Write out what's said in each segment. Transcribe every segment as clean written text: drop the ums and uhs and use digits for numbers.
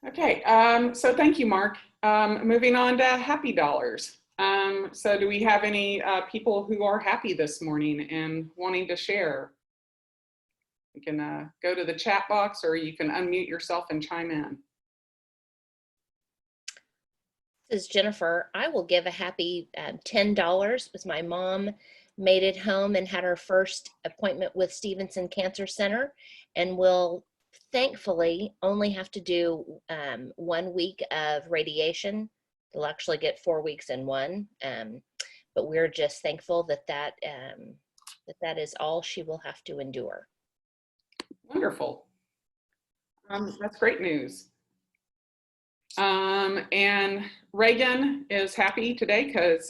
Okay, so thank you, Mark. Moving on to happy dollars. So do we have any people who are happy this morning and wanting to share? You can go to the chat box or you can unmute yourself and chime in. This is Jennifer. I will give a happy $10 because my mom made it home and had her first appointment with Stevenson Cancer Center, and will thankfully only have to do 1 week of radiation. They'll actually get 4 weeks in one, but we're just thankful that that is all she will have to endure. Wonderful. That's great news. And Reagan is happy today because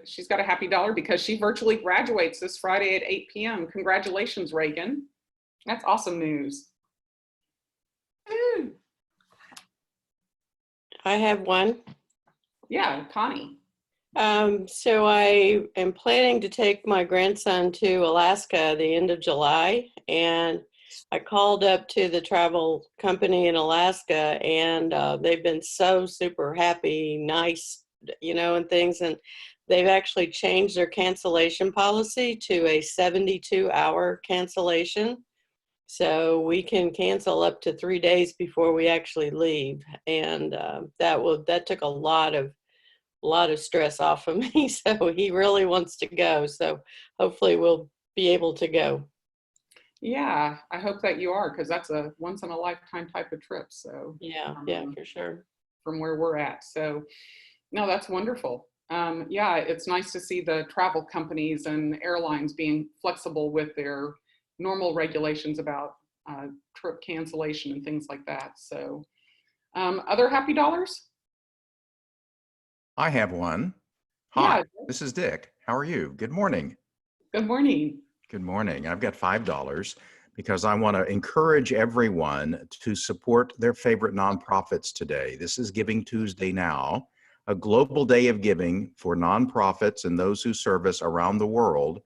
she's got a happy dollar because she virtually graduates this Friday at 8 p.m. Congratulations, Reagan. That's awesome news. Ooh. I have one. Yeah, Connie. So I am planning to take my grandson to Alaska at the end of July, and I called up to the travel company in Alaska, and they've been so super happy, nice, and things. And they've actually changed their cancellation policy to a 72-hour cancellation. So we can cancel up to 3 days before we actually leave. And that took a lot of stress off of me. So he really wants to go. So hopefully we'll be able to go. Yeah, I hope that you are, because that's a once in a lifetime type of trip. So yeah, for sure. From where we're at. So no, that's wonderful. Yeah, it's nice to see the travel companies and airlines being flexible with their normal regulations about trip cancellation and things like that. So other happy dollars? I have one. Hi, Yeah. this is Dick. How are you? Good morning. Good morning. Good morning. I've got $5 because I want to encourage everyone to support their favorite nonprofits today. This is Giving Tuesday now, a global day of giving for nonprofits and those who service around the world.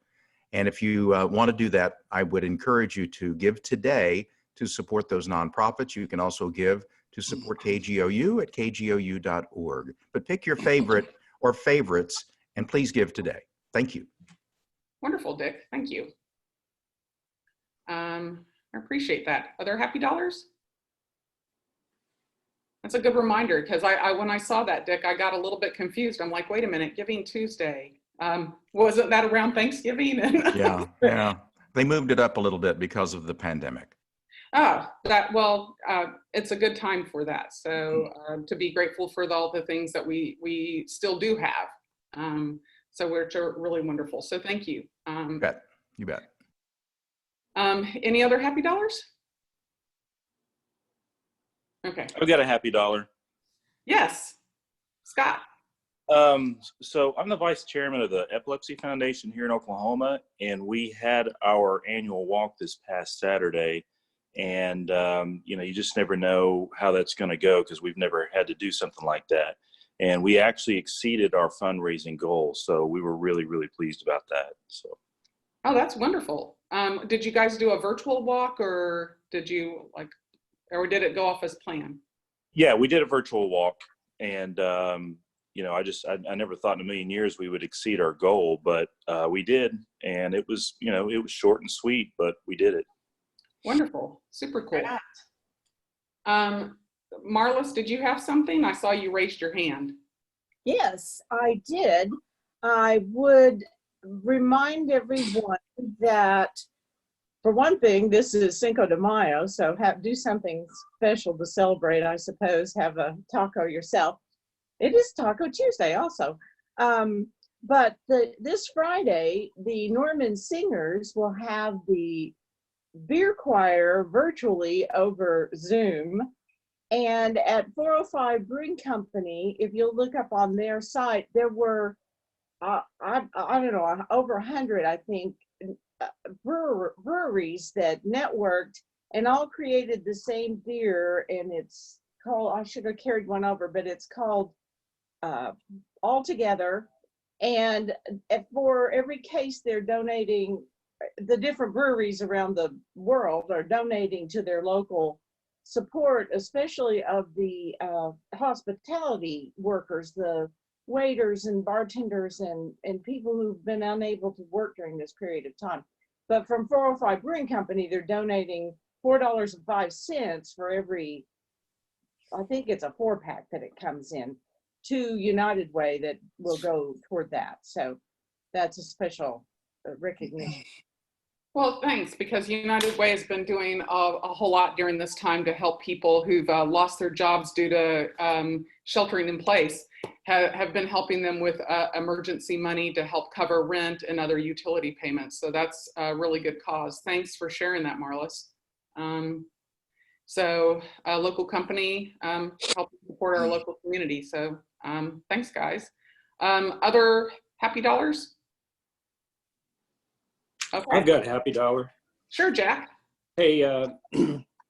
And if you want to do that, I would encourage you to give today to support those nonprofits. You can also give to support KGOU at kgou.org. But pick your favorite or favorites and please give today. Thank you. Wonderful, Dick. Thank you. I appreciate that. Other happy dollars? That's a good reminder, because when I saw that, Dick, I got a little bit confused. I'm like, wait a minute, Giving Tuesday. Wasn't that around Thanksgiving? Yeah. They moved it up a little bit because of the pandemic. Oh, it's a good time for that. So to be grateful for all the things that we still do have. So we're really wonderful. So thank you. You bet. Any other happy dollars? Okay. I've got a happy dollar. Yes, Scott. So I'm the vice chairman of the Epilepsy Foundation here in Oklahoma, and we had our annual walk this past Saturday. And, you just never know how that's going to go because we've never had to do something like that. And we actually exceeded our fundraising goal. So we were really, really pleased about that. So. Oh, that's wonderful. Did you guys do a virtual walk, or did or did it go off as planned? Yeah, we did a virtual walk, and, I never thought in a million years we would exceed our goal, but we did. And it was, it was short and sweet, but we did it. Wonderful. Super cool. Marlis, did you have something? I saw you raised your hand. Yes, I did. I would remind everyone that, for one thing, this is Cinco de Mayo, so do something special to celebrate, I suppose. Have a taco yourself. It is Taco Tuesday also. But this Friday, the Norman Singers will have the beer choir virtually over Zoom. And at 405 Brewing Company, if you look up on their site, there were, I don't know, over 100, I think, breweries that networked and all created the same beer. And it's called, I should have carried one over, but it's called All Together. And for every case, they're donating, the different breweries around the world are donating to their local support, especially of the hospitality workers, the waiters and bartenders and people who've been unable to work during this period of time. But from 405 Brewing Company, they're donating $4.05 for every, I think it's a 4-pack that it comes in, to United Way that will go toward that. So that's a special recognition. Well, thanks, because United Way has been doing a whole lot during this time to help people who've lost their jobs due to sheltering in place, have been helping them with emergency money to help cover rent and other utility payments. So that's a really good cause. Thanks for sharing that, Marlis. So a local company helping support our local community. So thanks, guys. Other happy dollars? Okay. I've got happy dollar. Sure, Jack. Hey,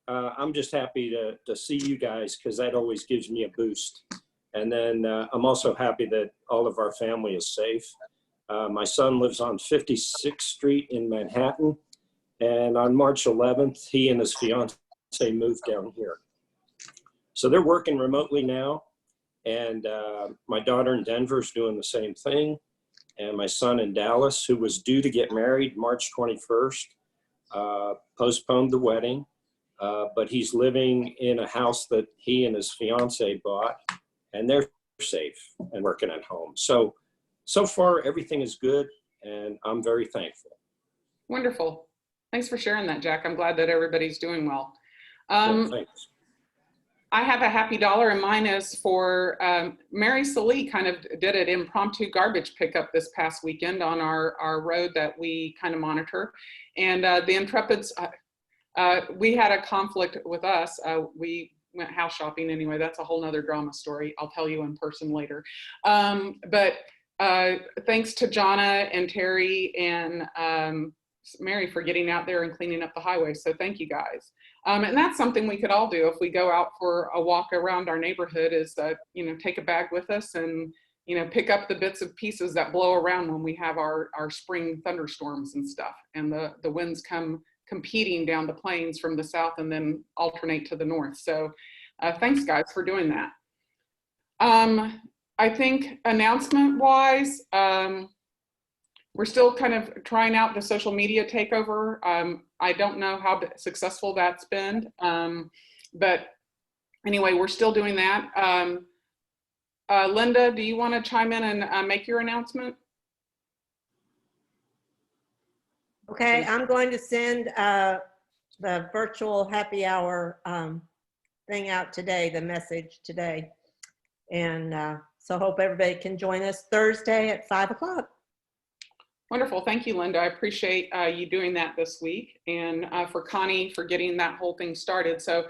I'm just happy to see you guys because that always gives me a boost. And then I'm also happy that all of our family is safe. My son lives on 56th Street in Manhattan. And on March 11th, he and his fiance moved down here. So they're working remotely now. And my daughter in Denver is doing the same thing. And my son in Dallas, who was due to get married March 21st, postponed the wedding, but he's living in a house that he and his fiance bought, and they're safe and working at home. So far, everything is good, and I'm very thankful. Wonderful. Thanks for sharing that, Jack. I'm glad that everybody's doing well. Thanks. I have a happy dollar, and mine is for Mary Salee kind of did an impromptu garbage pickup this past weekend on our road that we kind of monitor. And the Intrepids, we had a conflict with us. We went house shopping anyway. That's a whole nother drama story. I'll tell you in person later. But thanks to Jonna and Terry and Mary for getting out there and cleaning up the highway. So thank you guys. And that's something we could all do if we go out for a walk around our neighborhood is, take a bag with us and, pick up the bits and pieces that blow around when we have our spring thunderstorms and stuff. And the winds come competing down the plains from the south and then alternate to the north. So thanks guys for doing that. I think announcement wise, we're still kind of trying out the social media takeover. I don't know how successful that's been, but anyway, we're still doing that. Linda, do you want to chime in and make your announcement? Okay, I'm going to send the virtual happy hour thing out today, the message today. And so hope everybody can join us Thursday at 5 o'clock. Wonderful. Thank you, Linda. I appreciate you doing that this week, and for Connie for getting that whole thing started. So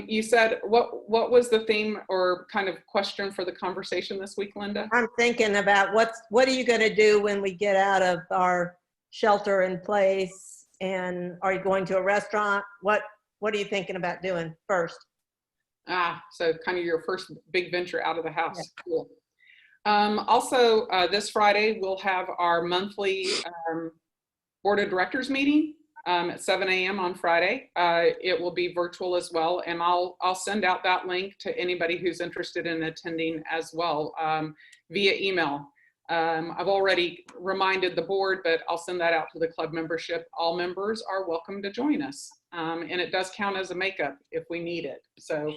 you said, what was the theme or kind of question for the conversation this week, Linda? I'm thinking about what are you going to do when we get out of our shelter in place, and are you going to a restaurant? What are you thinking about doing first? So kind of your first big venture out of the house. Yeah. Cool. Also, this Friday, we'll have our monthly board of directors meeting at 7 a.m. on Friday. It will be virtual as well, and I'll send out that link to anybody who's interested in attending as well via email. I've already reminded the board, but I'll send that out to the club membership. All members are welcome to join us, and it does count as a makeup if we need it. So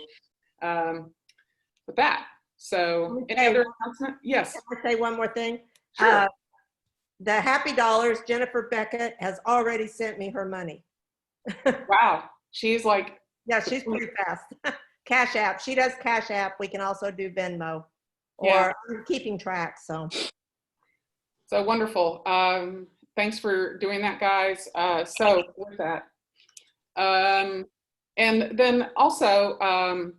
with that. So any other announcement? Yes. Can I say one more thing? Sure. The happy dollars, Jennifer Beckett has already sent me her money. Wow. She's like. Yeah, she's pretty fast. Cash App. She does Cash App. We can also do Venmo. Yeah. Or I'm keeping track. So wonderful. Thanks for doing that, guys. So with that. And then also,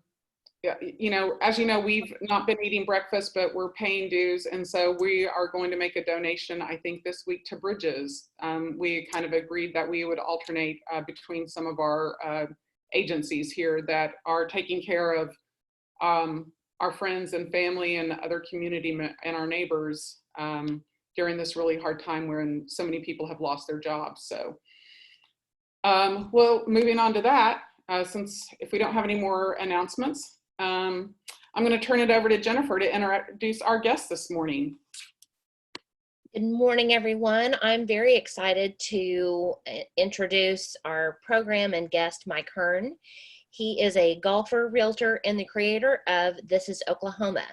as you know, we've not been eating breakfast, but we're paying dues. And so we are going to make a donation, I think this week, to Bridges. We kind of agreed that we would alternate between some of our agencies here that are taking care of our friends and family and other community and our neighbors during this really hard time when so many people have lost their jobs. So, well, moving on to that. Since if we don't have any more announcements, I'm going to turn it over to Jennifer to introduce our guest this morning. Good morning, everyone. I'm very excited to introduce our program and guest, Mike Hearne. He is a golfer, realtor, and the creator of This is Oklahoma.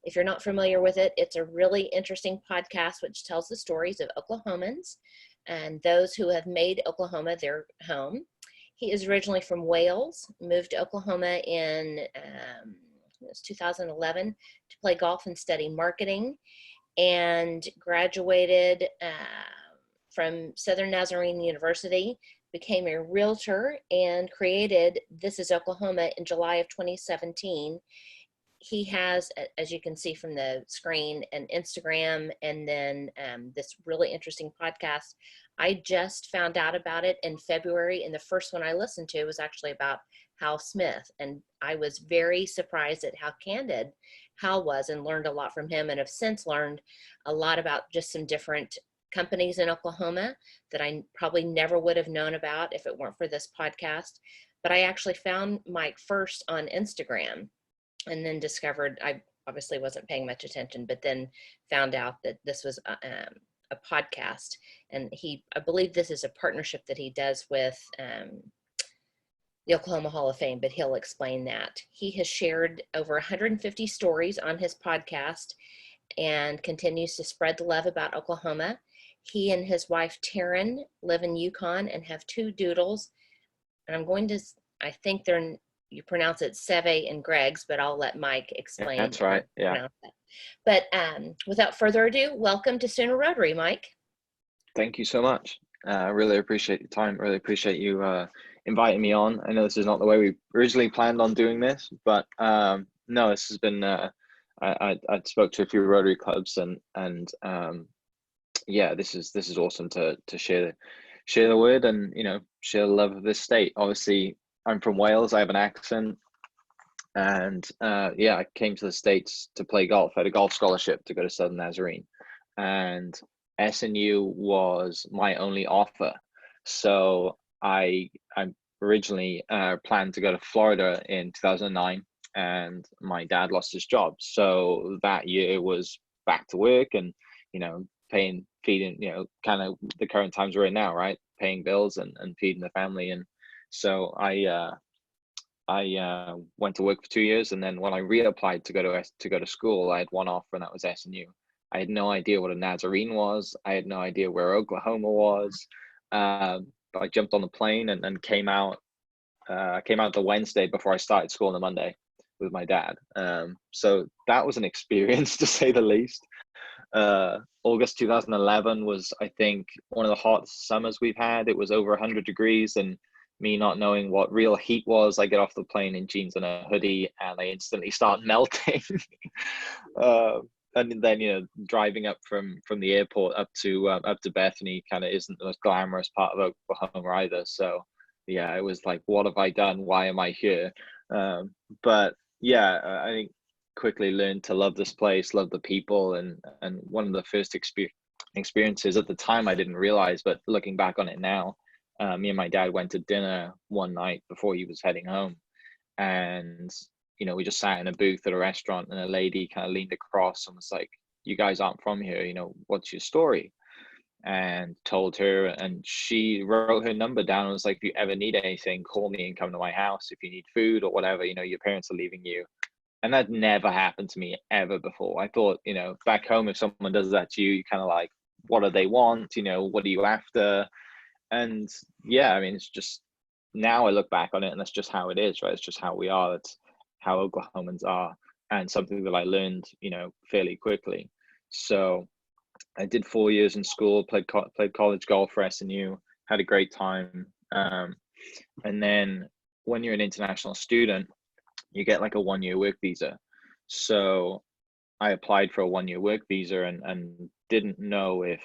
If you're not familiar with it, it's a really interesting podcast which tells the stories of Oklahomans and those who have made Oklahoma their home. He is originally from Wales, moved to Oklahoma in it was 2011 to play golf and study marketing, and graduated from Southern Nazarene University, became a realtor, and created This is Oklahoma in July of 2017. He has, as you can see from the screen, an Instagram, and then this really interesting podcast. I just found out about it in February, and the first one I listened to was actually about Hal Smith, and I was very surprised at how candid Hal was, and learned a lot from him, and have since learned a lot about just some different companies in Oklahoma that I probably never would have known about if it weren't for this podcast. But I actually found Mike first on Instagram, and then discovered, I obviously wasn't paying much attention, but then found out that this was a podcast. And I believe this is a partnership that he does with the Oklahoma Hall of Fame, but he'll explain that. He has shared over 150 stories on his podcast and continues to spread the love about Oklahoma. He and his wife, Taryn, live in Yukon and have 2 doodles. And I think you pronounce it Seve and Greg's, but I'll let Mike explain. Yeah, that's right. Yeah. But without further ado, welcome to Sooner Rotary, Mike. Thank you so much. I really appreciate your time. Really appreciate you inviting me on. I know this is not the way we originally planned on doing this, but no, this has been. I spoke to a few Rotary clubs, and yeah, this is awesome to share the word and share the love of this state. Obviously, I'm from Wales. I have an accent, and yeah, I came to the States to play golf. I had a golf scholarship to go to Southern Nazarene, and SNU was my only offer. So I originally planned to go to Florida in 2009, and my dad lost his job. So that year was back to work and paying, feeding, kind of the current times we're in now, right? Paying bills and feeding the family. And so I went to work for 2 years, and then when I reapplied to go to school, I had one offer, and that was SNU. I had no idea what a Nazarene was. I had no idea where Oklahoma was. But I jumped on the plane and came out. Came out the Wednesday before I started school on the Monday with my dad. So that was an experience, to say the least. August 2011 was, I think, one of the hottest summers we've had. It was over 100 degrees, and me not knowing what real heat was, I get off the plane in jeans and a hoodie, and I instantly start melting. And then driving up from the airport up to Bethany kind of isn't the most glamorous part of Oklahoma either. So yeah, it was like, what have I done? Why am I here? But yeah, I think quickly learned to love this place, love the people, and one of the first experiences at the time I didn't realize, but looking back on it now, me and my dad went to dinner one night before he was heading home, and we just sat in a booth at a restaurant, and a lady kind of leaned across and was like, "You guys aren't from here, what's your story?" And told her, and she wrote her number down and was like, "If you ever need anything, call me and come to my house. If you need food or whatever, your parents are leaving you." And that never happened to me ever before. I thought, back home, if someone does that to you, you kind of like, what do they want? What are you after? And yeah, I mean, it's just, now I look back on it, and that's just how it is, right? It's just how we are. That's how Oklahomans are, and something that I learned, fairly quickly. So I did 4 years in school, played college golf for SNU, had a great time. And then when you're an international student, you get like a 1-year work visa. So I applied for a 1-year work visa and didn't know if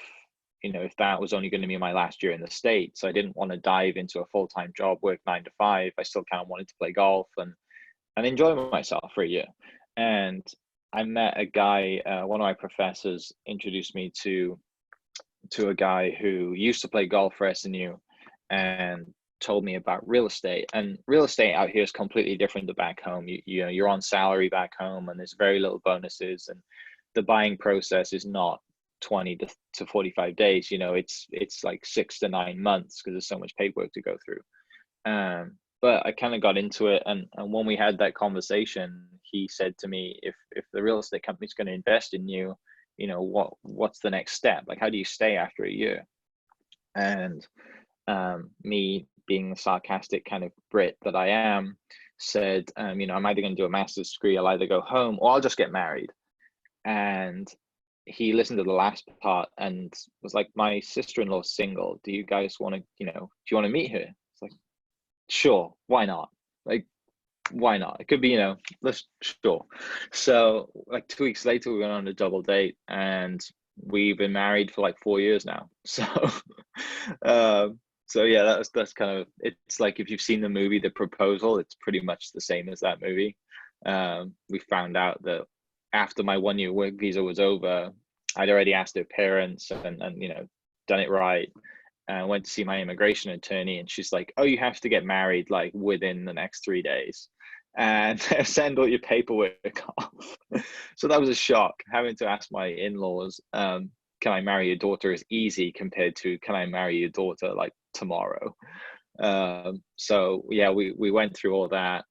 that was only going to be my last year in the States. So I didn't want to dive into a full-time job, work 9 to 5. I still kind of wanted to play golf and enjoy myself for a year. And I met a guy, one of my professors introduced me to a guy who used to play golf for SNU and told me about real estate, and real estate out here is completely different to back home. You know, you're on salary back home, and there's very little bonuses, and the buying process is not 20 to 45 days. You know, it's like 6 to 9 months because there's so much paperwork to go through. But I kind of got into it, and when we had that conversation, he said to me, if the real estate company's going to invest in you, you know, what's the next step? Like, how do you stay after a year? And me being the sarcastic kind of Brit that I am, said, you know, I'm either going to do a master's degree, I'll either go home, or I'll just get married. And he listened to the last part and was like, my sister-in-law's single. Do you guys want to, you know, do you want to meet her? It's like, sure, why not? Like, why not? It could be, you know, let's, sure. So like 2 weeks later, we went on a double date, and we've been married for like 4 years now. So so yeah, that's kind of, it's like, if you've seen the movie The Proposal, it's pretty much the same as that movie. We found out that after my 1-year work visa was over, I'd already asked her parents and you know, done it right. And I went to see my immigration attorney, and she's like, oh, you have to get married like within the next 3 days and send all your paperwork off. So that was a shock, having to ask my in-laws, can I marry your daughter is easy compared to, can I marry your daughter like tomorrow? So yeah, we went through all that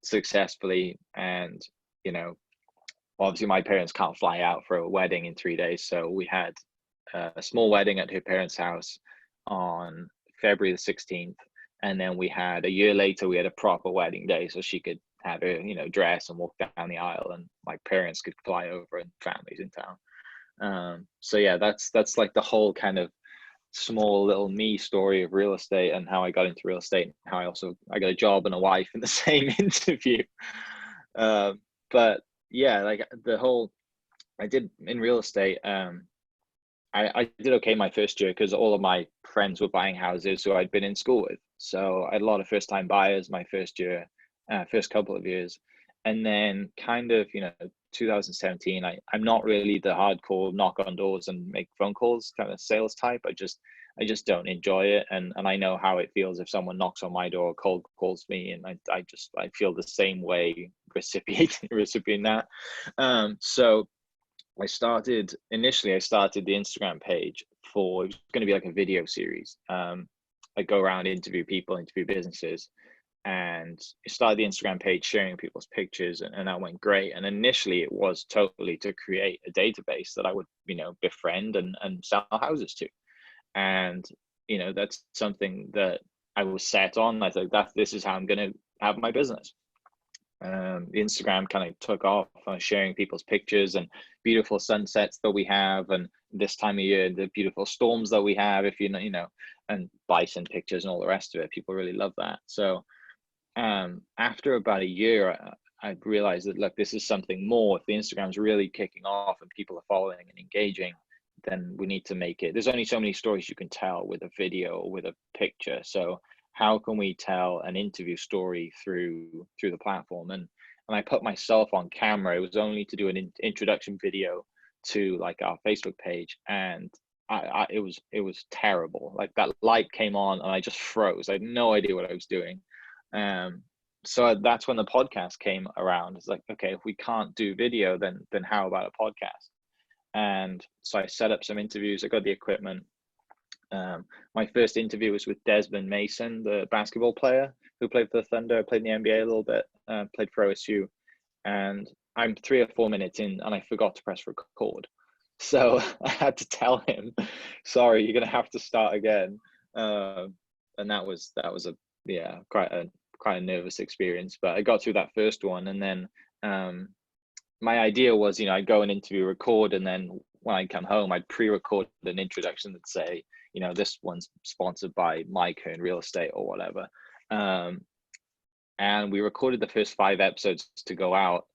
successfully. And, you know, obviously my parents can't fly out for a wedding in 3 days. So we had a small wedding at her parents' house on February the 16th. And then we had, a year later, we had a proper wedding day, so she could have her, you know, dress and walk down the aisle, and my parents could fly over and families in town. So yeah, that's like the whole kind of small little me story of real estate, and how I got into real estate, and how I got a job and a wife in the same interview. But yeah, like the whole, I did in real estate, I did okay my first year because all of my friends were buying houses who I'd been in school with. So I had a lot of first time buyers my first year, first couple of years. And then kind of, you know, 2017, I'm not really the hardcore knock on doors and make phone calls kind of sales type. I just don't enjoy it. And I know how it feels if someone knocks on my door or cold calls me, and I feel the same way recipienting that. So initially I started the Instagram page for, it was going to be like a video series. I go around, interview people, interview businesses, and I started the Instagram page sharing people's pictures, and that went great. And initially it was totally to create a database that I would, you know, befriend and sell houses to. And, you know, that's something that I was set on. I thought this is how I'm going to have my business. The Instagram kind of took off on sharing people's pictures and beautiful sunsets that we have, and this time of year the beautiful storms that we have, if you know, and bison pictures and all the rest of it. People really love that. So after about a year, I realized that, look, this is something more. If the Instagram's really kicking off and people are following and engaging, then we need to make it. There's only so many stories you can tell with a video or with a picture. So how can we tell an interview story through the platform? And I put myself on camera. It was only to do an introduction video to like our Facebook page, and it was terrible. Like that light came on and I just froze. I had no idea what I was doing. So that's when the podcast came around. It's like, okay, if we can't do video, then how about a podcast? And so I set up some interviews. I got the equipment. My first interview was with Desmond Mason, the basketball player who played for the Thunder, played in the NBA a little bit, played for OSU. And I'm 3 or 4 minutes in and I forgot to press record. So I had to tell him, sorry, you're going to have to start again. And that was quite a nervous experience, but I got through that first one. And then my idea was, you know, I'd go and interview, record, and then when I'd come home, I'd pre-record an introduction that say, you know, this one's sponsored by Mike Hearne Real Estate or whatever. And we recorded the first 5 episodes to go out.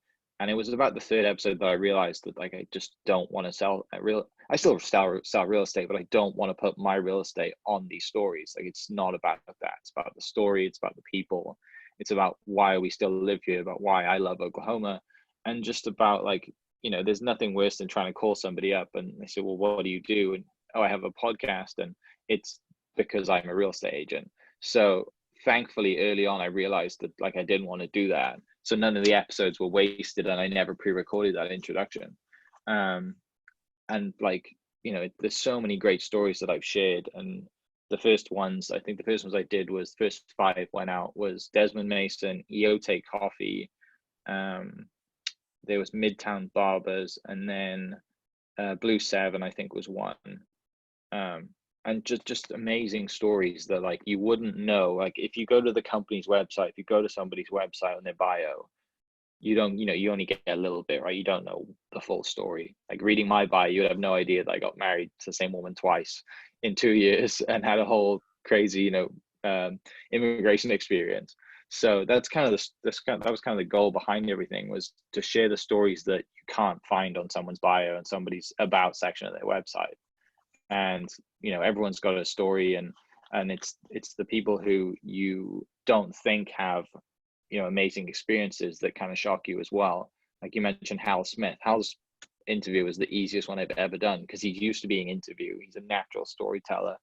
And it was about the 3rd episode that I realized that, like, I just don't want to sell I still sell real estate, but I don't want to put my real estate on these stories. Like, it's not about that. It's about the story. It's about the people. It's about why we still live here, about why I love Oklahoma, and just about, like, you know, there's nothing worse than trying to call somebody up and they say, well, what do you do? And, oh, I have a podcast, and it's because I'm a real estate agent. So thankfully early on I realized that like I didn't want to do that, so none of the episodes were wasted, and I never pre-recorded that introduction. And like, you know, there's so many great stories that I've shared, and the first ones I did was first 5 went out was Desmond Mason, Eote Coffee, there was Midtown Barbers, and then Blue Seven I think was one. And just amazing stories that like you wouldn't know. Like if you go to the company's website, if you go to somebody's website on their bio, you don't, you know, you only get a little bit, right? You don't know the full story. Like reading my bio, you would have no idea that I got married to the same woman twice in 2 years and had a whole crazy, you know, immigration experience. So that's kind of that was kind of the goal behind everything, was to share the stories that you can't find on someone's bio and somebody's about section of their website. And you know, everyone's got a story, and it's the people who you don't think have, you know, amazing experiences that kind of shock you as well. Like you mentioned Hal Smith. Hal's interview was the easiest one I've ever done because he's used to being interviewed. He's a natural storyteller.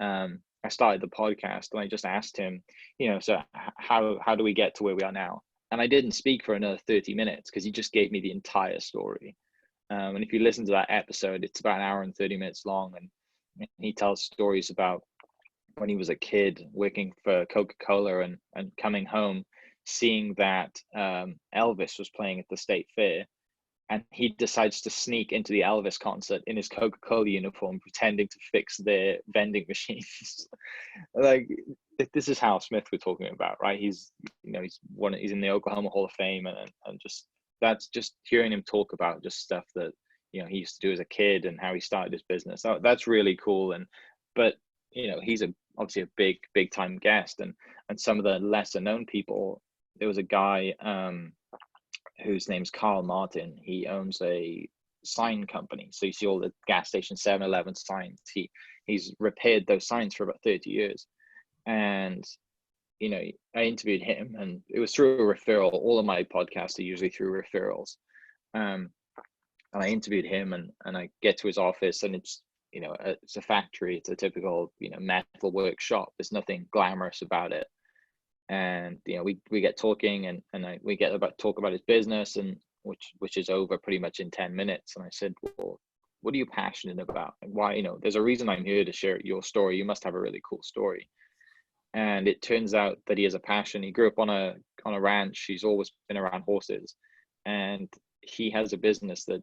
I started the podcast and I just asked him, you know, so how do we get to where we are now? And I didn't speak for another 30 minutes because he just gave me the entire story. And if you listen to that episode, it's about an hour and 30 minutes long, and he tells stories about when he was a kid working for Coca-Cola and coming home, seeing that Elvis was playing at the state fair, and he decides to sneak into the Elvis concert in his Coca-Cola uniform, pretending to fix their vending machines. Like this is Hal Smith we're talking about, right? He's, you know, he's in the Oklahoma Hall of Fame, and just that's just hearing him talk about just stuff that, you know, he used to do as a kid and how he started his business. That's really cool. But you know, he's obviously a big time guest, and some of the lesser known people. There was a guy whose name's Carl Martin. He owns a sign company, so you see all the gas station 7-Eleven signs. He's repaired those signs for about 30 years. And you know, I interviewed him, and it was through a referral. All of my podcasts are usually through referrals. And I interviewed him, and I get to his office, and it's, you know, it's a factory. It's a typical, you know, metal workshop. There's nothing glamorous about it. And you know, we get talking, and we get talk about his business, and which is over pretty much in 10 minutes. And I said, well, what are you passionate about? And why, you know, there's a reason I'm here to share your story. You must have a really cool story. And it turns out that he has a passion. He grew up on a ranch. He's always been around horses, and he has a business that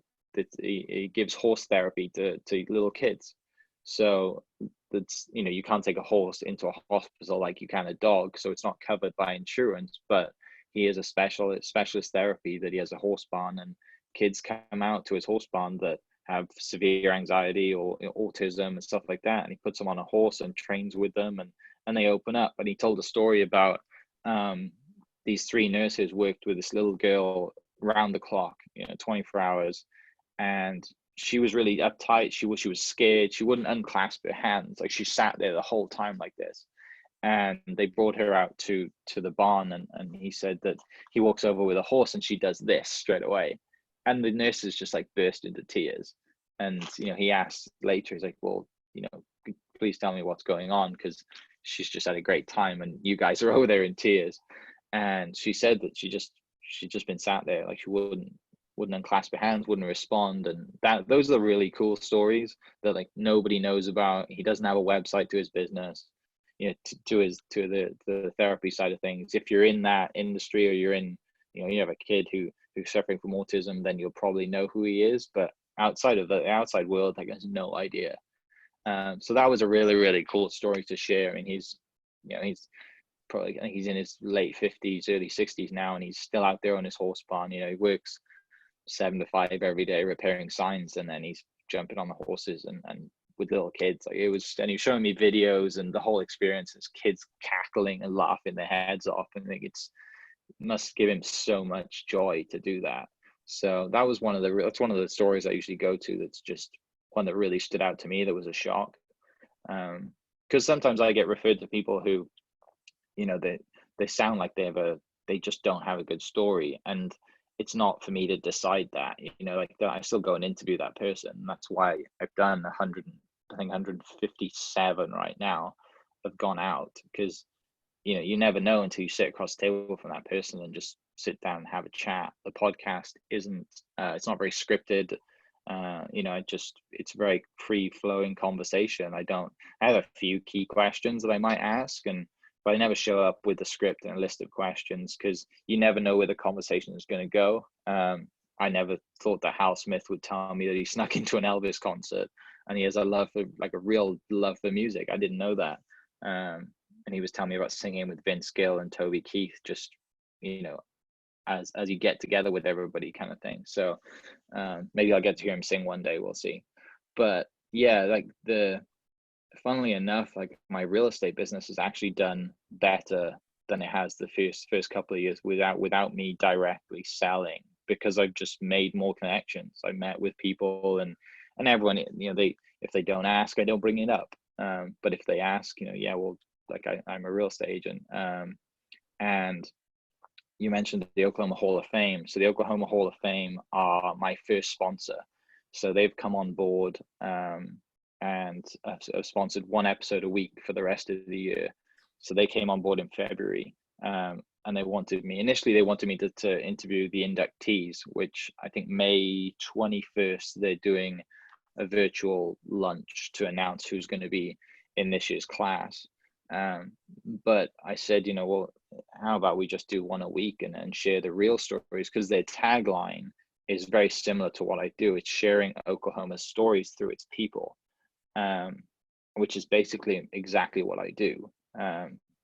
he gives horse therapy to little kids. So that's, you know, you can't take a horse into a hospital like you can a dog, so it's not covered by insurance. But he is a specialist therapy that he has a horse barn, and kids come out to his horse barn that have severe anxiety or, you know, autism and stuff like that, and he puts them on a horse and trains with them, and they open up. And he told a story about these 3 nurses worked with this little girl round the clock, you know, 24 hours, and she was really uptight. She was scared. She wouldn't unclasp her hands. Like she sat there the whole time like this. And they brought her out to the barn, and he said that he walks over with a horse and she does this straight away. And the nurses just like burst into tears. And, you know, he asked later, he's like, well, you know, please tell me what's going on, because she's just had a great time and you guys are over there in tears. And she said that she'd just been sat there, like she wouldn't unclasp her hands, wouldn't respond. And those are the really cool stories that like nobody knows about. He doesn't have a website to his business, you know, to the therapy side of things. If you're in that industry, or you're in, you know, you have a kid who's suffering from autism, then you'll probably know who he is. But outside of the outside world, like, has no idea. So that was a really, really cool story to share. I mean, he's probably, I think he's in his late 50s, early 60s now, and he's still out there on his horse barn. You know, he works 7 to 5 every day repairing signs, and then he's jumping on the horses and with little kids. Like it was, and he was showing me videos and the whole experience, his kids cackling and laughing their heads off. And I think it must give him so much joy to do that. So that was that's one of the stories I usually go to. That's just one that really stood out to me. That was a shock. Because sometimes I get referred to people who, you know, they sound like they just don't have a good story, and it's not for me to decide that. You know, like I still go and interview that person. And that's why I've done 157 right now have gone out, because you never know until you sit across the table from that person and just sit down and have a chat. The podcast isn't, it's not very scripted. It's a very free flowing conversation. I have a few key questions that I might ask, but I never show up with a script and a list of questions, because you never know where the conversation is going to go. I never thought that Hal Smith would tell me that he snuck into an Elvis concert and he has a real love for music. I didn't know that. And he was telling me about singing with Vince Gill and Toby Keith, just, as you get together with everybody, kind of thing. So maybe I'll get to hear him sing one day. We'll see. But yeah, funnily enough, like my real estate business has actually done better than it has the first couple of years without me directly selling, because I've just made more connections. I met with people and everyone, if they don't ask, I don't bring it up. But if they ask, I'm a real estate agent. And you mentioned the Oklahoma Hall of Fame. So the Oklahoma Hall of Fame are my first sponsor. So they've come on board and have sponsored one episode a week for the rest of the year. So they came on board in February, and they wanted me to interview the inductees, which I think May 21st, they're doing a virtual lunch to announce who's going to be in this year's class. But I said, well, how about we just do one a week and share the real stories? Because their tagline is very similar to what I do. It's sharing Oklahoma's stories through its people, which is basically exactly what I do.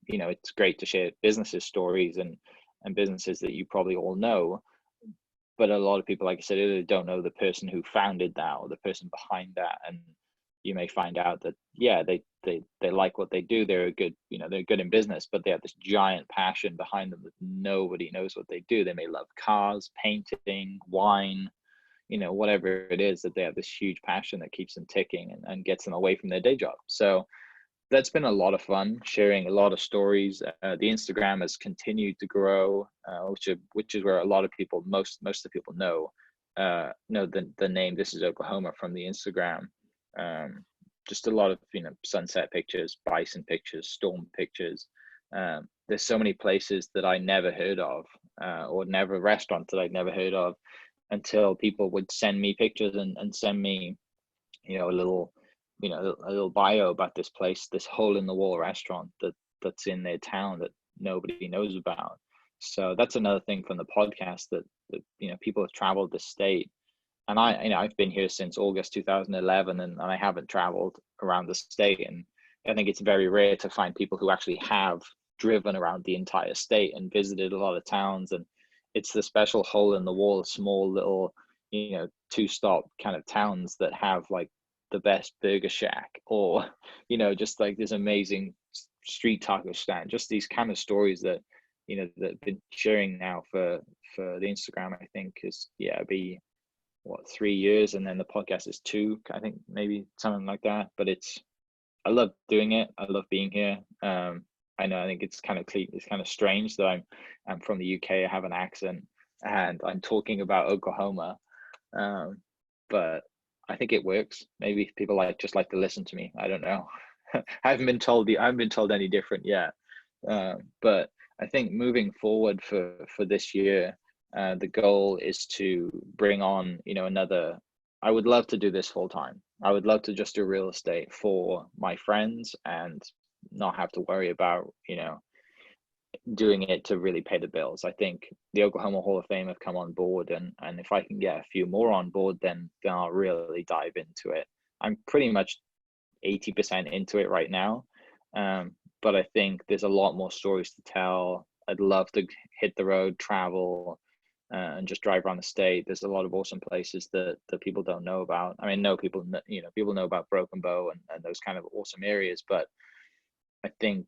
It's great to share businesses stories and businesses that you probably all know, but a lot of people, like I said earlier, don't know the person who founded that or the person behind that. And you may find out that, yeah, they like what they do. They're good in business, but they have this giant passion behind them that nobody knows what they do. They may love cars, painting, wine, whatever it is, that they have this huge passion that keeps them ticking and gets them away from their day job. So that's been a lot of fun, sharing a lot of stories. The Instagram has continued to grow, which is where a lot of people, most of the people know the name This Is Oklahoma from the Instagram. Just a lot of sunset pictures, bison pictures, storm pictures. There's so many places that I never heard of, or restaurants that I'd never heard of, until people would send me pictures and send me a little bio about this place, this hole in the wall restaurant that's in their town that nobody knows about. So that's another thing from the podcast, that people have traveled the state. And I've been here since August 2011, and I haven't traveled around the state. And I think it's very rare to find people who actually have driven around the entire state and visited a lot of towns. And it's the special hole in the wall, small little, 2-stop kind of towns that have like the best burger shack, or, just like this amazing street taco stand. Just these kind of stories that, that I've been sharing now for the Instagram, I think be 3 years, and then the podcast is 2, I think, maybe something like that. But I love doing it. I love being here. I think it's kind of strange that I'm from the UK. I have an accent and I'm talking about Oklahoma, but I think it works. Maybe people just like to listen to me. I don't know. I haven't been told any different yet. But I think moving forward for this year, the goal is to bring on, I would love to do this full time. I would love to just do real estate for my friends and not have to worry about, doing it to really pay the bills. I think the Oklahoma Hall of Fame have come on board, and if I can get a few more on board, then I'll really dive into it. I'm pretty much 80% into it right now. But I think there's a lot more stories to tell. I'd love to hit the road, travel, and just drive around the state. There's a lot of awesome places that people don't know about. I mean, people know about Broken Bow and those kind of awesome areas, but I think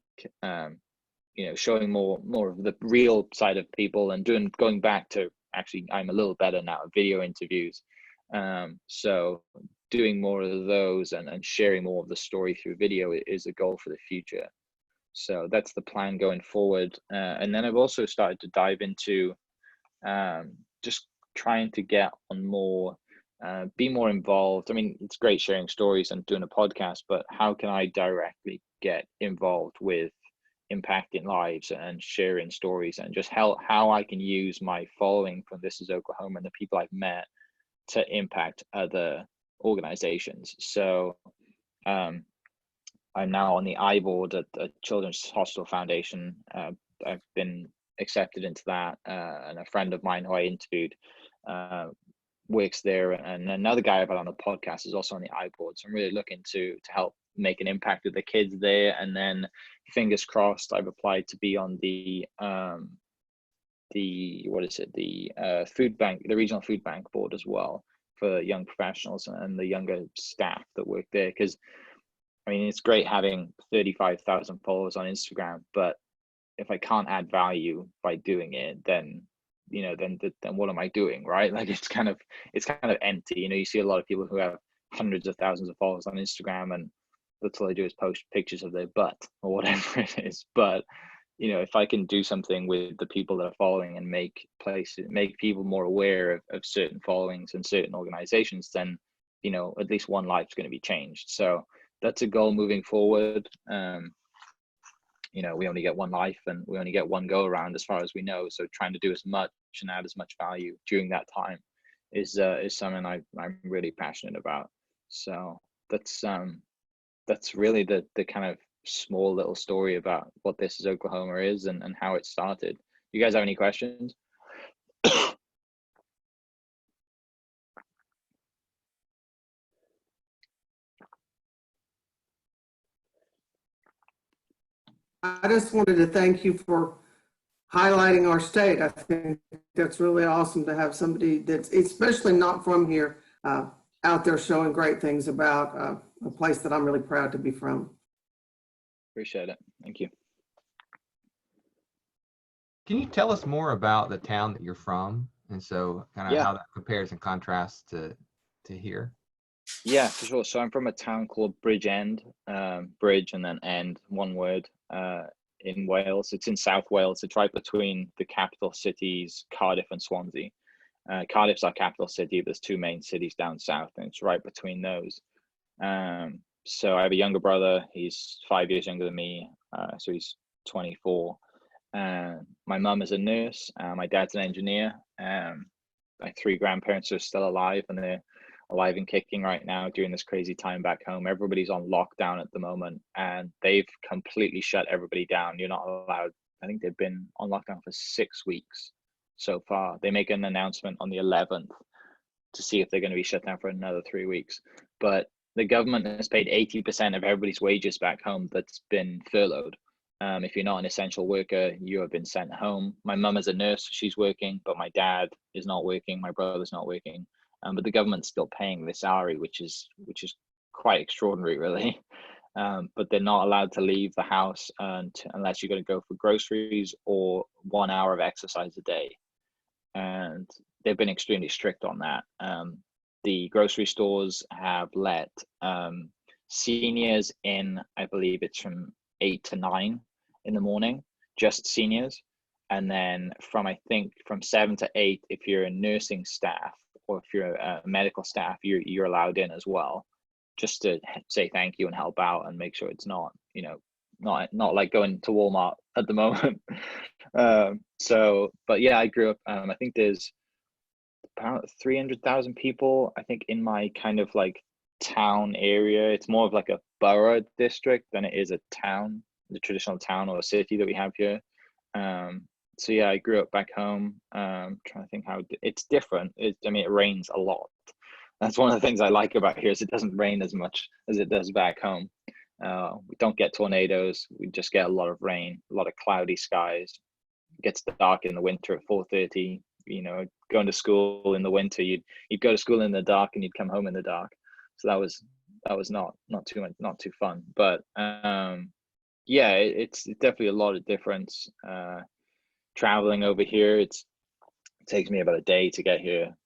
showing more of the real side of people and going back to, actually, I'm a little better now at video interviews. So doing more of those and sharing more of the story through video is a goal for the future. So that's the plan going forward. And then I've also started to dive into just trying to get on more, be more involved. I mean, it's great sharing stories and doing a podcast, but how can I directly get involved with impacting lives and sharing stories, and just how I can use my following from This Is Oklahoma and the people I've met to impact other organizations. So I'm now on the I board at the Children's Hospital Foundation. I've been accepted into that, and a friend of mine who I interviewed works there, and another guy I've had on the podcast is also on the I board. So I'm really looking to help make an impact with the kids there. And then fingers crossed, I've applied to be on the food bank, the regional food bank board as well, for young professionals and the younger staff that work there. Because I mean, it's great having 35,000 followers on Instagram, but if I can't add value by doing it, then what am I doing, right? Like it's kind of empty. You see a lot of people who have hundreds of thousands of followers on Instagram, and that's all they do is post pictures of their butt or whatever it is. But if I can do something with the people that are following and make people more aware of certain followings and certain organizations, then at least one life's going to be changed. So that's a goal moving forward. We only get one life and we only get one go around as far as we know. So trying to do as much and add as much value during that time is something I'm really passionate about. So that's really the kind of small little story about what This Is Oklahoma is and how it started. You guys have any questions? I just wanted to thank you for highlighting our state. I think that's really awesome to have somebody that's especially not from here out there showing great things about a place that I'm really proud to be from. Appreciate it. Thank you. Can you tell us more about the town that you're from, and so kind of how that compares and contrasts to here? Yeah, for sure. So I'm from a town called Bridgend, Bridge and then End, one word, in Wales. It's in South Wales. It's right between the capital cities, Cardiff and Swansea. Cardiff's our capital city. There's two main cities down south, and it's right between those. So I have a younger brother. He's 5 years younger than me, so he's 24. My mum is a nurse. My dad's an engineer. My three grandparents are still alive, and they're alive and kicking right now during this crazy time back home. Everybody's on lockdown at the moment, and they've completely shut everybody down. You're not allowed. I think they've been on lockdown for 6 weeks so far. They make an announcement on the 11th to see if they're going to be shut down for another 3 weeks. But the government has paid 80% of everybody's wages back home that's been furloughed. If you're not an essential worker, you have been sent home. My mum is a nurse, she's working, but my dad is not working. My brother's not working. But the government's still paying their salary, which is quite extraordinary, really. But they're not allowed to leave the house unless you're going to go for groceries or 1 hour of exercise a day. And they've been extremely strict on that. The grocery stores have let seniors in, I believe it's from 8 to 9 in the morning, just seniors. And then from 7 to 8, if you're a nursing staff or if you're a medical staff, you're allowed in as well, just to say thank you and help out and make sure it's not like going to Walmart at the moment. But yeah, I grew up, I think there's about 300,000 people, I think, in my kind of like town area. It's more of like a borough district than it is a town, the traditional town or city that we have here. So yeah, I grew up back home. Trying to think how it's different. It rains a lot. That's one of the things I like about here is it doesn't rain as much as it does back home. We don't get tornadoes. We just get a lot of rain, a lot of cloudy skies. It gets dark in the winter at 4:30. Going to school in the winter, you'd go to school in the dark and you'd come home in the dark. So that was not too fun. But yeah, it's definitely a lot of difference. Traveling over here, it takes me about a day to get here.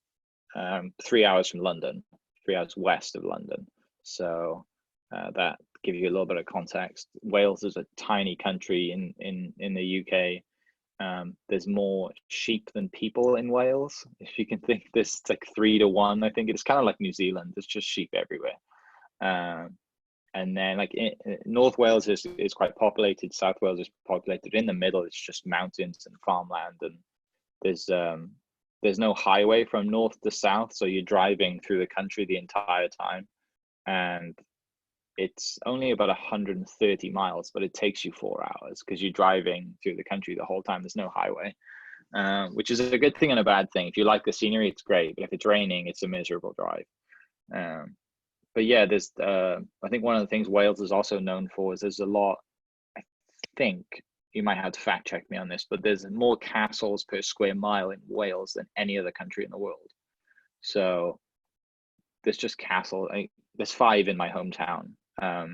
3 hours from London, 3 hours west of London. So that gives you a little bit of context. Wales is a tiny country in the UK. There's more sheep than people in Wales. If you can think, this like 3 to 1. I think it's kind of like New Zealand. There's just sheep everywhere. And then like North Wales is quite populated. South Wales is populated. In the middle, it's just mountains and farmland, and there's no highway from north to south, so you're driving through the country the entire time, and it's only about 130 miles, but it takes you 4 hours because you're driving through the country the whole time. There's no highway, which is a good thing and a bad thing. If you like the scenery, it's great, but if it's raining, it's a miserable drive. But yeah, there's I think one of the things Wales is also known for is there's a lot, I think you might have to fact check me on this, but there's more castles per square mile in Wales than any other country in the world. So there's just castle. There's 5 in my hometown. I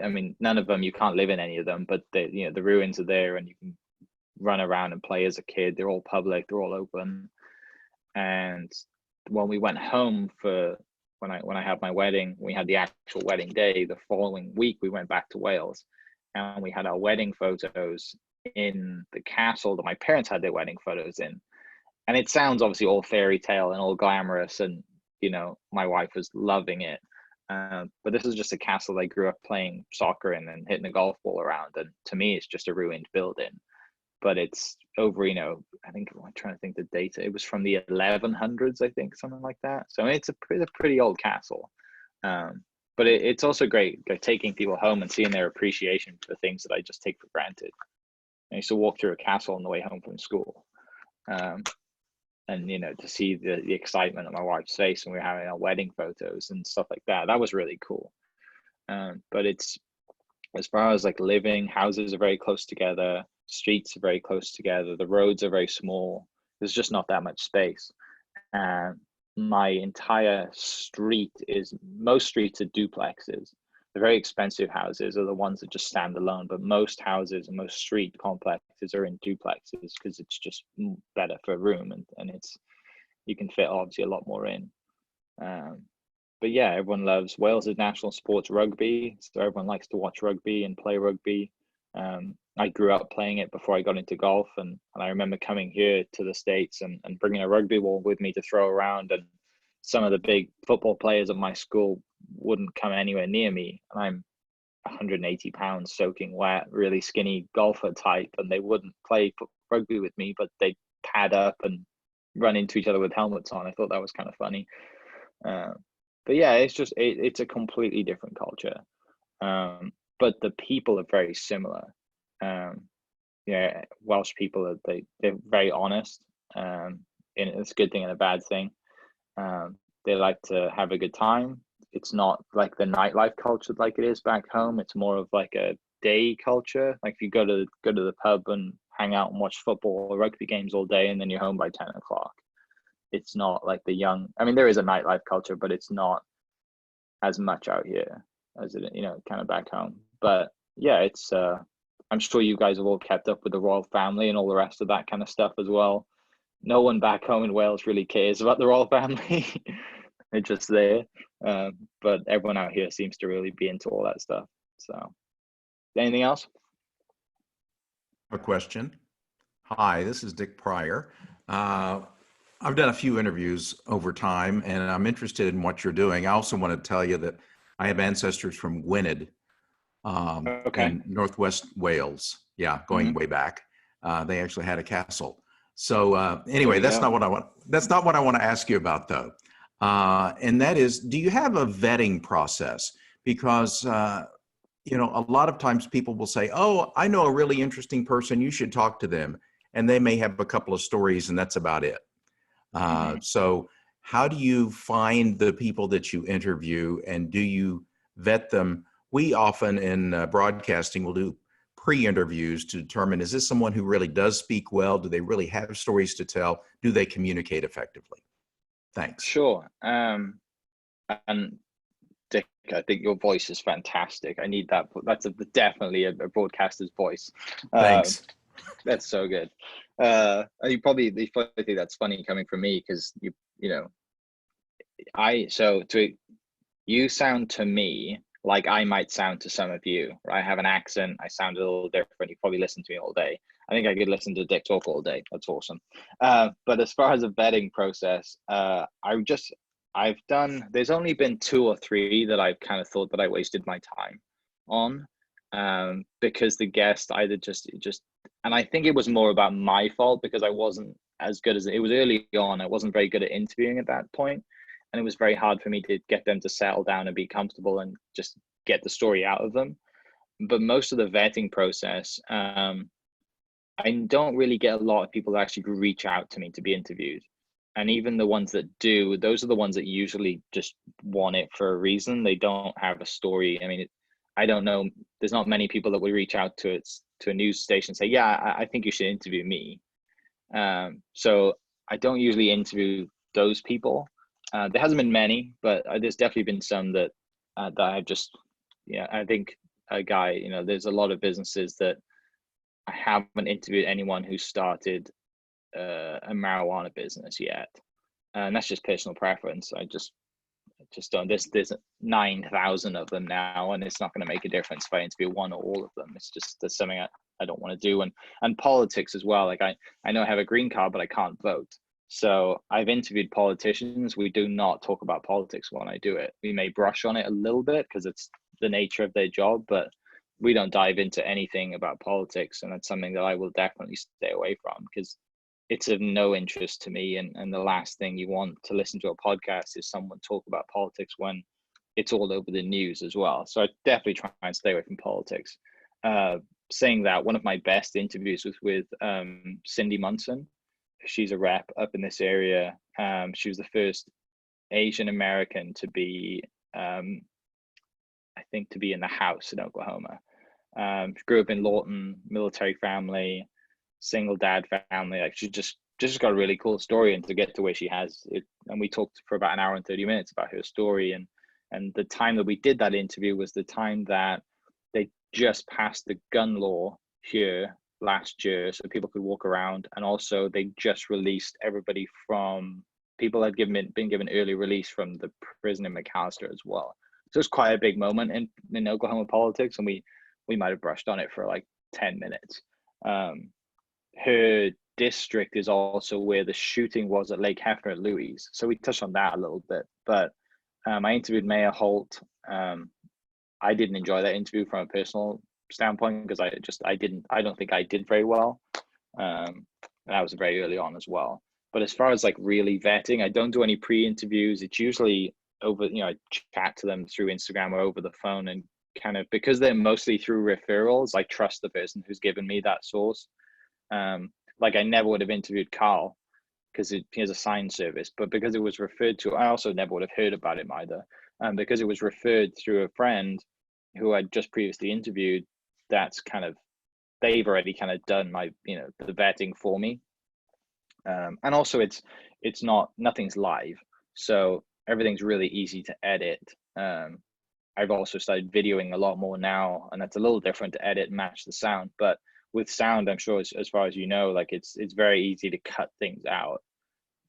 mean, none of them, you can't live in any of them, but the ruins are there and you can run around and play as a kid. They're all public, they're all open. And when we went home for when I had my wedding, we had the actual wedding day. The following week, we went back to Wales, and we had our wedding photos in the castle that my parents had their wedding photos in. And it sounds obviously all fairy tale and all glamorous, and my wife was loving it. But this is just a castle I grew up playing soccer in and hitting a golf ball around. And to me, it's just a ruined building. But it's over, I think I'm trying to think the data. It was from the 1100s, I think, something like that. So it's a pretty old castle. But it's also great taking people home and seeing their appreciation for things that I just take for granted. I used to walk through a castle on the way home from school. And to see the excitement on my wife's face when we were having our wedding photos and stuff like that, that was really cool. But it's, as far as like living, houses are very close together, streets are very close together, the roads are very small, there's just not that much space. My entire street most streets are duplexes. The very expensive houses are the ones that just stand alone, but most houses and most street complexes are in duplexes because it's just better for room, and you can fit obviously a lot more in. But yeah, everyone loves Wales' national sports rugby, so everyone likes to watch rugby and play rugby. I grew up playing it before I got into golf, and I remember coming here to the States and bringing a rugby ball with me to throw around, and some of the big football players at my school wouldn't come anywhere near me, and I'm 180 pounds soaking wet, really skinny golfer type, and they wouldn't play rugby with me, but they'd pad up and run into each other with helmets on. I thought that was kind of funny. But yeah, it's a completely different culture. But the people are very similar. Welsh people they're very honest, and it's a good thing and a bad thing. They like to have a good time. It's not like the nightlife culture like it is back home. It's more of like a day culture. Like if you go to the pub and hang out and watch football or rugby games all day, and then you're home by 10 o'clock. It's not like there is a nightlife culture, but it's not as much out here as it, kind of back home. But yeah, it's, I'm sure you guys have all kept up with the royal family and all the rest of that kind of stuff as well. No one back home in Wales really cares about the royal family. They're just there. But everyone out here seems to really be into all that stuff. So anything else? A question. Hi, this is Dick Pryor. I've done a few interviews over time, and I'm interested in what you're doing. I also want to tell you that I have ancestors from Gwynedd in Northwest Wales. Yeah, going way back. They actually had a castle. So anyway, that's not what I want. That's not what I want to ask you about, though. And that is, do you have a vetting process? Because a lot of times people will say, "Oh, I know a really interesting person. You should talk to them," and they may have a couple of stories, and that's about it. So how do you find the people that you interview, and do you vet them? We often in broadcasting will do pre-interviews to determine, is this someone who really does speak well? Do they really have stories to tell? Do they communicate effectively? Thanks. Sure. And Dick, I think your voice is fantastic. I need that. That's definitely a broadcaster's voice. Thanks. That's so good. You probably think that's funny coming from me because you sound to me like I might sound to some of you. Right? I have an accent. I sound a little different. You probably listen to me all day. I think I could listen to Dick talk all day. That's awesome. But as far as a vetting process, there's only been 2 or 3 that I've kind of thought that I wasted my time on, because the guest either just, and I think it was more about my fault because I wasn't as good as, it was early on. I wasn't very good at interviewing at that point, and it was very hard for me to get them to settle down and be comfortable and just get the story out of them. But most of the vetting process, I don't really get a lot of people that actually reach out to me to be interviewed. And even the ones that do, those are the ones that usually just want it for a reason. They don't have a story. I mean, I don't know. There's not many people that would reach out to a news station and say, yeah, I think you should interview me. So I don't usually interview those people. There hasn't been many, but there's definitely been some that I've just, yeah, I think a guy, there's a lot of businesses that I haven't interviewed anyone who started a marijuana business yet, and that's just personal preference. I just don't. There's 9,000 of them now, and it's not going to make a difference if I interview one or all of them. It's just, there's something I don't want to do. And politics as well. Like I know I have a green card, but I can't vote. So I've interviewed politicians. We do not talk about politics when I do it. We may brush on it a little bit because it's the nature of their job, but we don't dive into anything about politics. And that's something that I will definitely stay away from because it's of no interest to me. And the last thing you want to listen to a podcast is someone talk about politics when it's all over the news as well. So I definitely try and stay away from politics. Saying that, one of my best interviews was with Cindy Munson. She's a rep up in this area. She was the first Asian American to be, I think, to be in the House in Oklahoma. She grew up in Lawton, military family, single dad family. Like, she just got a really cool story, and to get to where she has it. And we talked for about an hour and 30 minutes about her story. And the time that we did that interview was the time that they just passed the gun law here last year, so people could walk around. And also they just released everybody from, people had been given early release from the prison in McAllister as well. So it's quite a big moment in Oklahoma politics, and we might have brushed on it for like 10 minutes. Her district is also where the shooting was at Lake Hefner at Louis. So we touched on that a little bit, but I interviewed Mayor Holt. I didn't enjoy that interview from a personal standpoint because I don't think I did very well. And that was very early on as well. But as far as like really vetting, I don't do any pre-interviews. It's usually over, I chat to them through Instagram or over the phone, and kind of, because they're mostly through referrals, I trust the person who's given me that source. Like I never would have interviewed Carl because he has a sign service, but because it was referred to, I also never would have heard about him either. Because it was referred through a friend who I'd just previously interviewed, that's kind of, they've already kind of done my, the vetting for me. And also it's nothing's live. So everything's really easy to edit. I've also started videoing a lot more now, and that's a little different to edit and match the sound. But with sound, I'm sure as far as you know, like it's very easy to cut things out.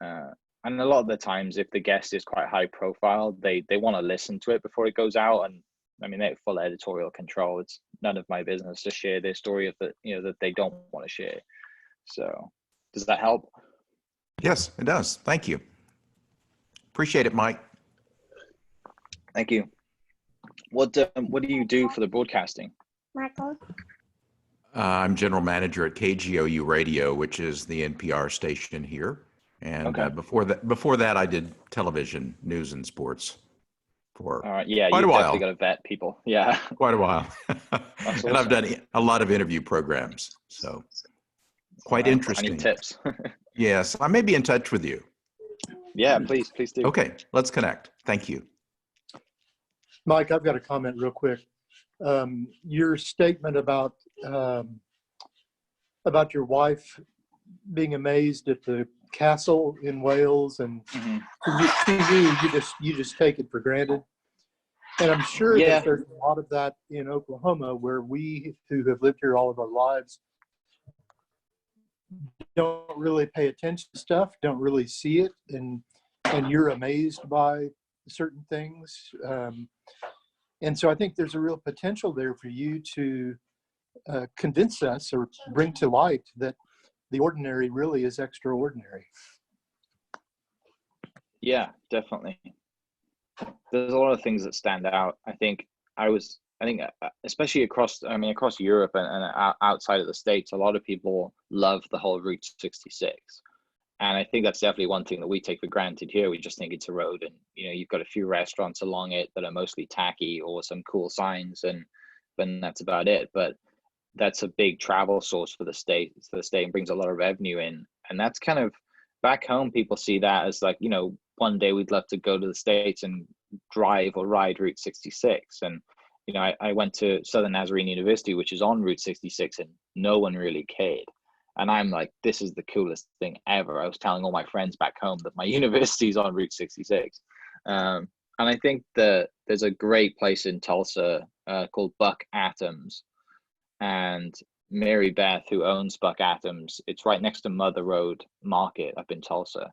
And a lot of the times, if the guest is quite high profile, they want to listen to it before it goes out. And I mean, they have full editorial control. It's none of my business to share their story if that they don't want to share. So does that help? Yes, it does. Thank you. Appreciate it, Mike. Thank you. What do you do for the broadcasting? Michael. I'm general manager at KGOU Radio, which is the NPR station here. And Okay. Before that, I did television, news, and sports for All right. Yeah, quite a you've while. definitely got to vet people. Yeah. Quite a while. That's And I've awesome. done a lot of interview programs, so quite interesting. I need tips. Yes, I may be in touch with you. Yeah, please do. Okay, let's connect. Thank you. Mike, I've got a comment real quick. Your statement about your wife being amazed at the castle in Wales, and you just take it for granted. And I'm sure that there's a lot of that in Oklahoma, where we who have lived here all of our lives don't really pay attention to stuff, don't really see it, and you're amazed by certain things. And so I think there's a real potential there for you to convince us or bring to light that the ordinary really is extraordinary. Yeah, definitely. There's a lot of things that stand out. I think especially across Europe and outside of the States, a lot of people love the whole Route 66. And I think that's definitely one thing that we take for granted here. We just think it's a road, and you've got a few restaurants along it that are mostly tacky or some cool signs, and then that's about it. But that's a big travel source for the state, and brings a lot of revenue in. And that's kind of back home, people see that as like, one day we'd love to go to the States and drive or ride Route 66. And I went to Southern Nazarene University, which is on Route 66, and no one really cared. And I'm like, this is the coolest thing ever. I was telling all my friends back home that my university is on Route 66. And I think that there's a great place in Tulsa called Buck Atoms. And Mary Beth, who owns Buck Atoms, it's right next to Mother Road Market up in Tulsa.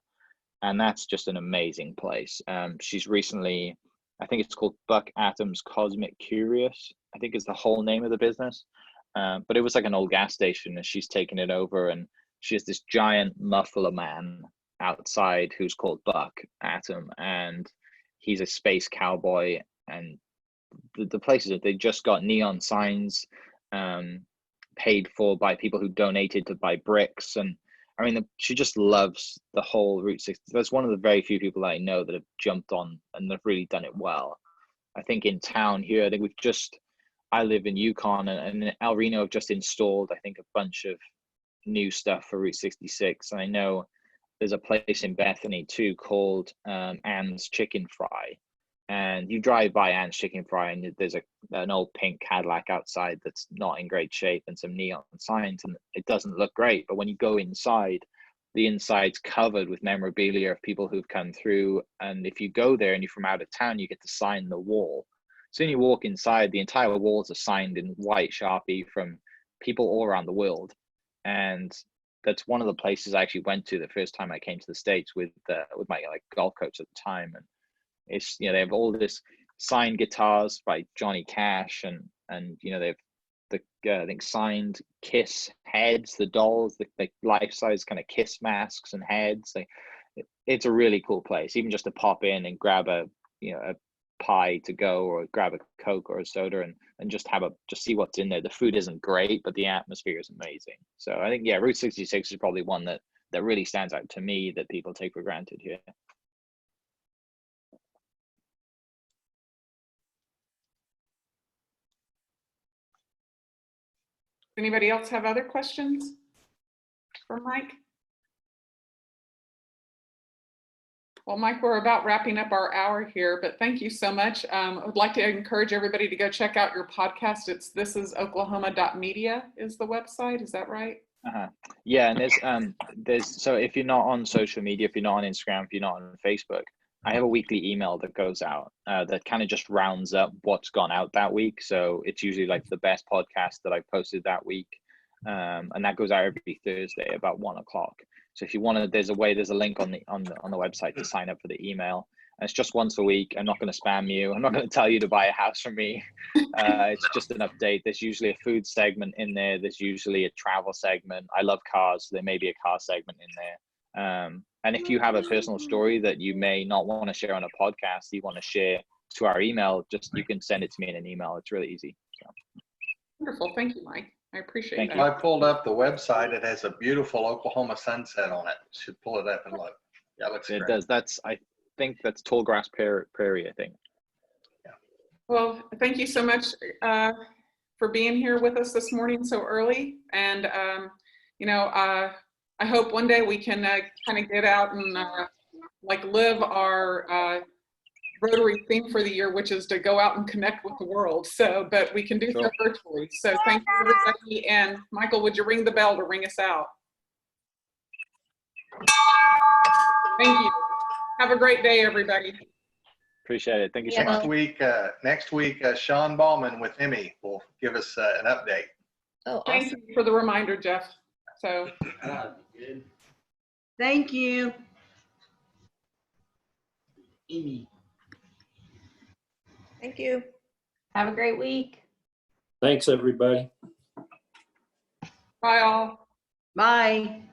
And that's just an amazing place. She's recently, I think it's called Buck Atoms Cosmic Curious, I think is the whole name of the business. But it was like an old gas station, and she's taken it over, and she has this giant muffler man outside who's called Buck Atom, and he's a space cowboy. And the places that they just got neon signs paid for by people who donated to buy bricks. And I mean, she just loves the whole Route 60. That's one of the very few people that I know that have jumped on and have really done it well. I think in town here, I think I live in Yukon, and El Reno have just installed, I think, a bunch of new stuff for Route 66. And I know there's a place in Bethany too called Ann's Chicken Fry. And you drive by Ann's Chicken Fry, and there's an old pink Cadillac outside that's not in great shape, and some neon signs, and it doesn't look great. But when you go inside, the inside's covered with memorabilia of people who've come through. And if you go there and you're from out of town, you get to sign the wall. So when you walk inside, the entire walls are signed in white Sharpie from people all around the world. And that's one of the places I actually went to the first time I came to the States with my golf coach at the time. And it's, they have all this signed guitars by Johnny Cash, and they have I think signed Kiss heads, the dolls, the life-size kind of Kiss masks and heads. It's a really cool place, even just to pop in and grab a pie to go, or grab a Coke or a soda, and just see what's in there. The food isn't great, but the atmosphere is amazing. So I think, Route 66 is probably one that really stands out to me that people take for granted here. Anybody else have other questions for Mike? Well, Mike, we're about wrapping up our hour here, but thank you so much. I would like to encourage everybody to go check out your podcast. It's thisisoklahoma.media is the website. Is that right? Yeah, and there's so if you're not on social media, if you're not on Instagram, if you're not on Facebook, I have a weekly email that goes out that kind of just rounds up what's gone out that week. So it's usually like the best podcast that I've posted that week. And that goes out every Thursday about 1 o'clock. So if you want to, there's a link on the website to sign up for the email. And it's just once a week. I'm not going to spam you. I'm not going to tell you to buy a house from me. It's just an update. There's usually a food segment in there. There's usually a travel segment. I love cars, so there may be a car segment in there. And if you have a personal story that you may not want to share on a podcast, you want to share to our email, you can send it to me in an email. It's really easy. So. Wonderful. Thank you, Mike. I appreciate that. I pulled up the website. It has a beautiful Oklahoma sunset on it. Should pull it up and look. Yeah, it looks great. It does. I think that's Tallgrass Prairie, I think. Yeah. Well, thank you so much for being here with us this morning so early. And, I hope one day we can kind of get out and live our Rotary theme for the year, which is to go out and connect with the world. So, but we can do so virtually. So thank you, everybody. And Michael, would you ring the bell to ring us out? Thank you. Have a great day, everybody. Appreciate it. Thank you so much. Next week, Sean Ballman with Emmy will give us an update. Oh, awesome. Thank you for the reminder, Jeff. So. Thank you. Emmy. Thank you. Have a great week. Thanks, everybody. Bye all. Bye.